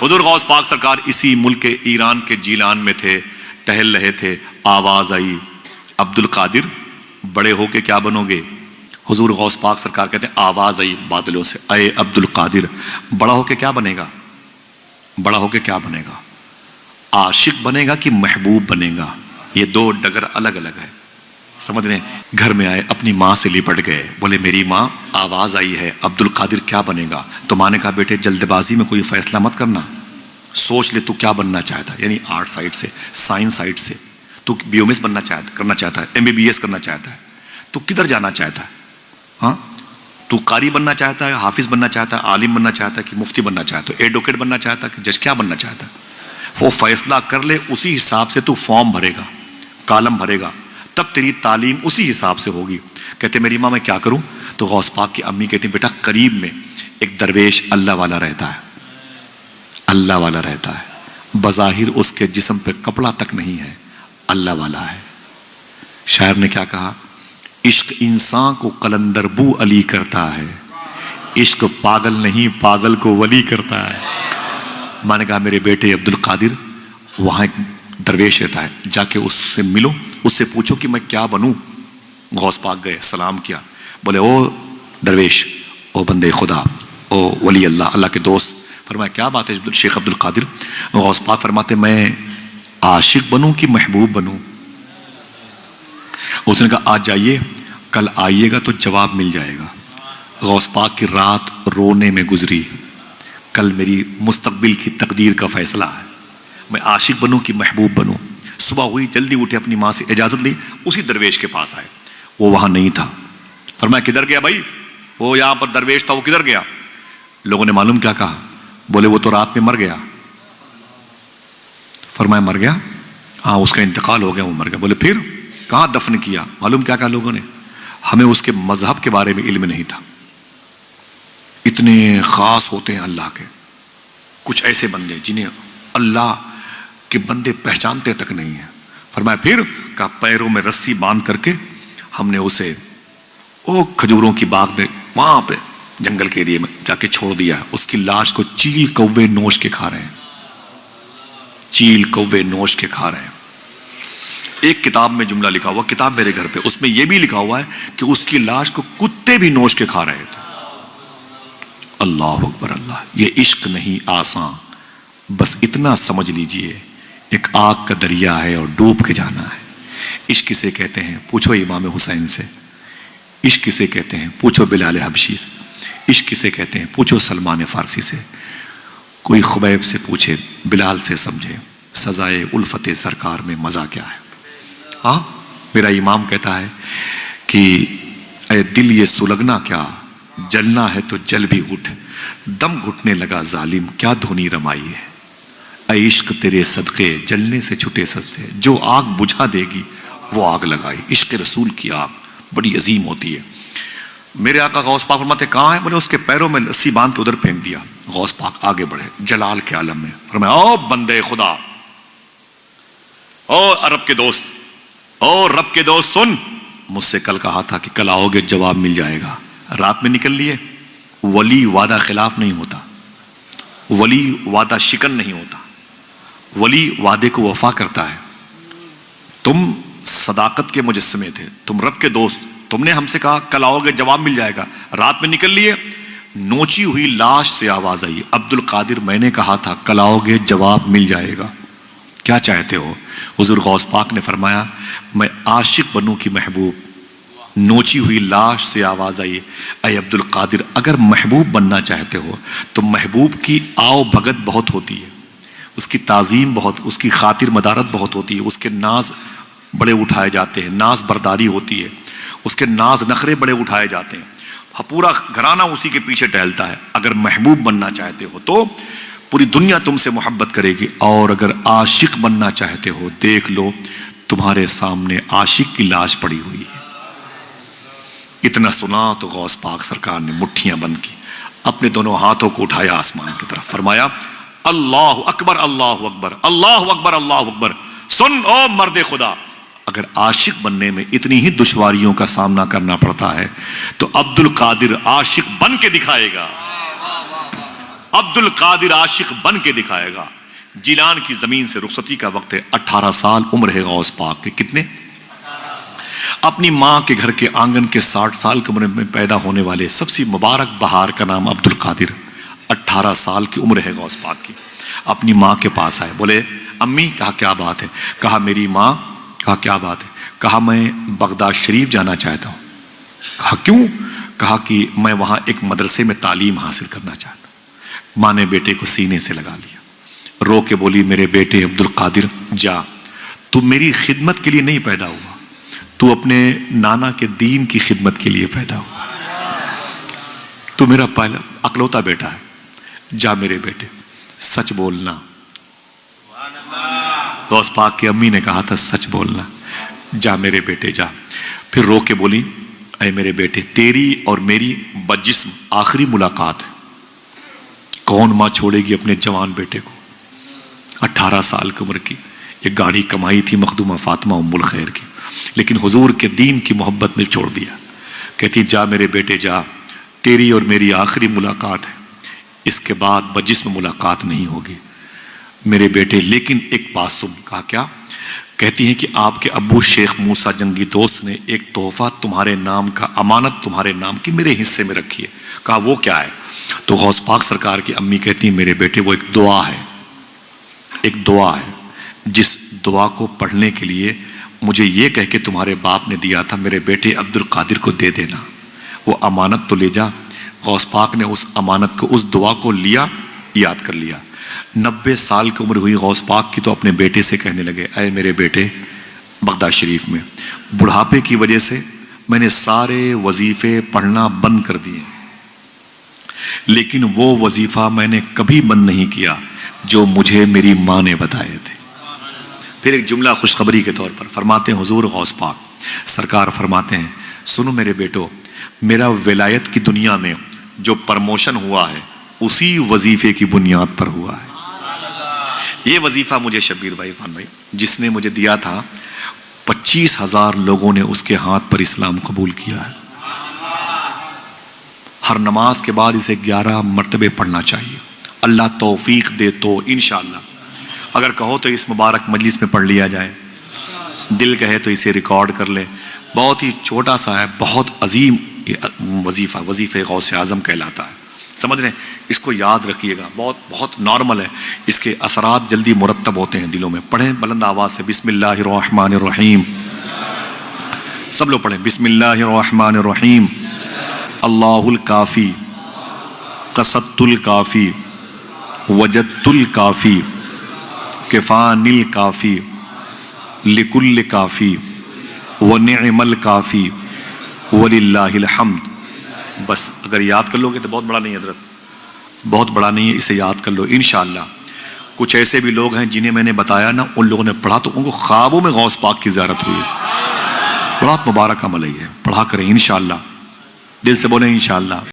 حضور غوث پاک سرکار اسی ملک ایران کے جیلان میں تھے، ٹہل رہے تھے، آواز آئی عبد القادر بڑے ہو کے کیا بنو گے؟ حضور غوث پاک سرکار کہتے ہیں آواز آئی بادلوں سے، اے عبد القادر بڑا ہو کے کیا بنے گا؟ بڑا ہو کے کیا بنے گا؟ عاشق بنے گا کہ محبوب بنے گا؟ یہ دو ڈگر الگ الگ ہے، سمجھ رہے ہیں؟ گھر میں آئے اپنی ماں سے لپٹ گئے، بولے میری ماں آواز آئی ہے عبد القادر کیا بنے گا؟ تو ماں نے کہا بیٹے جلد بازی میں کوئی فیصلہ مت کرنا، سوچ لے تو کیا بننا چاہتا ہے، یعنی آرٹ سائڈ سے، سائنس سائڈ سے تو بی ایم ایس بننا کرنا چاہتا ہے، ایم بی بی ایس کرنا چاہتا ہے، تو کدھر جانا چاہتا ہے؟ ہاں تو قاری بننا چاہتا ہے، حافظ بننا چاہتا ہے، عالم بننا چاہتا ہے کہ مفتی بننا چاہتا ہے، ایڈوکیٹ بننا چاہتا ہے کہ جج، کیا بننا چاہتا ہے؟ وہ فیصلہ کر لے، اسی حساب سے تو فارم بھرے گا، کالم بھرے گا، تب تیری تعلیم اسی حساب سے ہوگی۔ کہتے میری ماں میں کیا کروں؟ تو غوث پاک کی امی کہتی بیٹا قریب میں ایک درویش اللہ والا رہتا ہے، اللہ والا رہتا ہے، بظاہر اس کے جسم پہ کپڑا تک نہیں ہے، اللہ والا ہے۔ شاعر نے کیا کہا؟ عشق انسان کو قلندر بو علی کرتا ہے، عشق پاگل نہیں پاگل کو ولی کرتا ہے۔ میں نے کہا میرے بیٹے عبد القادر وہاں ایک درویش رہتا ہے، جا کے اس سے ملو، اس سے پوچھو کہ میں کیا بنوں۔ غوث پاک گئے، سلام کیا، بولے او درویش، او بندے خدا، او ولی اللہ، اللہ کے دوست۔ فرمایا کیا بات ہے شیخ عبد القادر؟ غوث پاک فرماتے میں عاشق بنوں کہ محبوب بنوں؟ اس نے کہا آج جائیے، کل آئیے گا تو جواب مل جائے گا۔ غوث پاک کی رات رونے میں گزری، کل میری مستقبل کی تقدیر کا فیصلہ ہے، میں عاشق بنوں کہ محبوب بنوں۔ صبح ہوئی، جلدی اٹھے، اپنی ماں سے اجازت لی، اسی درویش کے پاس آئے، وہ وہاں نہیں تھا۔ فرمایا کدھر گیا بھائی؟ وہ یہاں پر درویش تھا، وہ کدھر گیا؟ لوگوں نے معلوم کیا کہا؟ بولے وہ تو رات میں مر گیا۔ فرمایا مر گیا؟ ہاں اس کا انتقال ہو گیا، وہ مر گیا۔ بولے پھر کہاں دفن کیا؟ معلوم کیا کہا لوگوں نے؟ ہمیں اس کے مذہب کے بارے میں علم نہیں تھا۔ اتنے خاص ہوتے ہیں اللہ کے، کچھ ایسے بندے جنہیں اللہ کے بندے پہچانتے تک نہیں ہیں۔ فرمایا پھر؟ کہا پیروں میں رسی باندھ کر کے ہم نے اسے وہ کھجوروں کی باغ میں وہاں پہ جنگل کے ایریے میں جا کے چھوڑ دیا ہے۔ اس کی لاش کو چیل کوے نوش کے کھا رہے ہیں، چیل کوے نوش کے کھا رہے ہیں۔ ایک کتاب میں جملہ لکھا ہوا، کتاب میرے گھر پہ، اس میں یہ بھی لکھا ہوا ہے کہ اس کی لاش کو کتے بھی نوش کے کھا رہے تھے۔ اللہ اکبر اللہ! یہ عشق نہیں آسان، بس اتنا سمجھ لیجئے ایک آگ کا دریا ہے اور ڈوب کے جانا ہے۔ عشق کسے کہتے ہیں؟ پوچھو امام حسین سے۔ عشق کسے کہتے ہیں؟ پوچھو بلال حبشی سے۔ عشق کسے کہتے ہیں؟ پوچھو سلمان فارسی سے۔ کوئی خبیب سے پوچھے، بلال سے سمجھے سزائے الفت سرکار میں مزہ کیا ہے۔ ہاں میرا امام کہتا ہے کہ اے دل یہ سلگنا کیا، جلنا ہے تو جل بھی اٹھ، دم گھٹنے لگا ظالم کیا دھونی رمائی ہے۔ اے عشق تیرے صدقے جلنے سے چھٹے سستے، جو آگ بجھا دے گی وہ آگ لگائی۔ عشق رسول کی آگ بڑی عظیم ہوتی ہے۔ میرے آقا غوث پاک فرماتے کہاں ہے؟ بولے اس کے پیروں میں رسی باندھ کے ادھر پھینک دیا۔ غوث پاک آگے بڑھے جلال کے عالم میں، فرمایا او بندے خدا، او عرب کے دوست، او رب کے دوست، سن، مجھ سے کل کہا تھا کہ کل آؤ گے جواب مل جائے گا، رات میں نکل لیے۔ ولی وعدہ خلاف نہیں ہوتا، ولی وعدہ شکن نہیں ہوتا، ولی وعدے کو وفا کرتا ہے۔ تم صداقت کے مجسمے تھے، تم رب کے دوست، تم نے ہم سے کہا کل آؤ گے جواب مل جائے گا، رات میں نکل لیے۔ نوچی ہوئی لاش سے آواز آئی، عبد القادر میں نے کہا تھا کل آؤ گے جواب مل جائے گا، کیا چاہتے ہو؟ حضور غوث پاک نے فرمایا میں عاشق بنوں کی محبوب۔ نوچی ہوئی لاش سے آواز آئی، اے عبد القادر اگر محبوب بننا چاہتے ہو تو محبوب کی آؤ بھگت بہت ہوتی ہے، اس کی تعظیم بہت، اس کی خاطر مدارت بہت ہوتی ہے، اس کے ناز بڑے اٹھائے جاتے ہیں، ناز برداری ہوتی ہے، اس کے ناز نخرے بڑے اٹھائے جاتے ہیں، پورا گھرانہ اسی کے پیچھے ٹہلتا ہے۔ اگر محبوب بننا چاہتے ہو تو پوری دنیا تم سے محبت کرے گی، اور اگر عاشق بننا چاہتے ہو دیکھ لو تمہارے سامنے عاشق کی لاش پڑی ہوئی ہے۔ اتنا سنا تو غوث پاک سرکار نے مٹھیاں بند کی، اپنے دونوں ہاتھوں کو اٹھایا آسمان کی طرف، فرمایا اللہ اکبر اللہ اکبر اللہ اکبر اللہ اکبر۔ سن او مرد خدا، اگر عاشق بننے میں اتنی ہی دشواریوں کا سامنا کرنا پڑتا ہے تو عبد القادر عاشق بن کے دکھائے گا، عبد القادر عاشق بن کے دکھائے گا۔ جیلان کی زمین سے رخصتی کا وقت ہے، 18 سال عمر ہے غوث پاک کے۔ کتنے؟ اپنی ماں کے گھر کے آنگن کے 60 سال کی عمر میں پیدا ہونے والے سب سے مبارک بہار کا نام عبد القادر، 18 سال کی عمر ہے غوث پاک کی۔ اپنی ماں کے پاس آئے، بولے امی، کہا کیا بات ہے؟ کہا میری ماں، کہا کیا بات ہے؟ کہا میں بغداد شریف جانا چاہتا ہوں۔ کہا کیوں؟ کہا کہ میں وہاں ایک مدرسے میں تعلیم حاصل کرنا چاہتا ہوں۔ ماں نے بیٹے کو سینے سے لگا لیا، رو کے بولی میرے بیٹے عبد القادر جا، تو میری خدمت کے لیے نہیں پیدا ہوا، تو اپنے نانا کے دین کی خدمت کے لیے پیدا ہوا، تو میرا پہلا اکلوتا بیٹا ہے، جا میرے بیٹے سچ بولنا۔ غوث پاک کی امی نے کہا تھا سچ بولنا، جا میرے بیٹے جا۔ پھر رو کے بولی اے میرے بیٹے، تیری اور میری بجسم آخری ملاقات ہے، کون ماں چھوڑے گی اپنے جوان بیٹے کو؟ 18 سال کی عمر کی ایک گاڑی کمائی تھی مخدومہ فاطمہ ام الخیر کی، لیکن حضور کے دین کی محبت نے چھوڑ دیا۔ کہتی جا میرے بیٹے جا، تیری اور میری آخری ملاقات ہے، اس کے بعد بجسم ملاقات نہیں ہوگی میرے بیٹے، لیکن ایک بات سن۔ کہا کیا؟ کہتی ہیں کہ آپ کے ابو شیخ موسیٰ جنگی دوست نے ایک تحفہ تمہارے نام کا، امانت تمہارے نام کی میرے حصے میں رکھی ہے۔ کہا وہ کیا ہے؟ تو غوث پاک سرکار کی امی کہتی ہیں میرے بیٹے وہ ایک دعا ہے، ایک دعا ہے، جس دعا کو پڑھنے کے لیے مجھے یہ کہہ کے تمہارے باپ نے دیا تھا میرے بیٹے عبد القادر کو دے دینا، وہ امانت تو لے جا۔ غوث پاک نے اس امانت کو، اس دعا کو لیا، یاد کر لیا۔ 90 سال کی عمر ہوئی غوث پاک کی تو اپنے بیٹے سے کہنے لگے اے میرے بیٹے، بغداد شریف میں بڑھاپے کی وجہ سے میں نے سارے وظیفے پڑھنا بند کر دیے، لیکن وہ وظیفہ میں نے کبھی بند نہیں کیا جو مجھے میری ماں نے بتائے تھے۔ پھر ایک جملہ خوشخبری کے طور پر فرماتے ہیں حضور غوث پاک سرکار فرماتے ہیں سنو میرے بیٹو، میرا ولایت کی دنیا میں جو پرموشن ہوا ہے اسی وظیفے کی بنیاد پر ہوا ہے۔ یہ وظیفہ مجھے شبیر بھائی، عرفان بھائی، جس نے مجھے دیا تھا، 25,000 لوگوں نے اس کے ہاتھ پر اسلام قبول کیا ہے۔ ہر نماز کے بعد اسے 11 مرتبے پڑھنا چاہیے، اللہ توفیق دے تو انشاءاللہ، اگر کہو تو اس مبارک مجلس میں پڑھ لیا جائے، دل کہے تو اسے ریکارڈ کر لے۔ بہت ہی چھوٹا سا ہے، بہت عظیم وظیفہ، وظیفہ غوث اعظم کہلاتا ہے، سمجھ رہے ہیں؟ اس کو یاد رکھیے گا، بہت بہت نارمل ہے، اس کے اثرات جلدی مرتب ہوتے ہیں دلوں میں۔ پڑھیں بلند آواز سے، بسم اللہ الرحمن الرحیم، سب لوگ پڑھیں بسم اللہ الرحمن الرحیم۔ اللہ الکافی، قصدت الکافی، وجدت الکافی، کفان الکافی، لکل کافی، ونعم الکافی، وللہ الحمد۔ بس اگر یاد کر لو گے تو بہت بڑا نہیں ہے حضرت، بہت بڑا نہیں ہے، اسے یاد کر لو انشاءاللہ۔ کچھ ایسے بھی لوگ ہیں جنہیں میں نے بتایا نا، ان لوگوں نے پڑھا تو ان کو خوابوں میں غوث پاک کی زیارت ہوئی، بہت مبارک عمل ہے یہ، پڑھا کریں انشاءاللہ، دل سے بولیں انشاءاللہ۔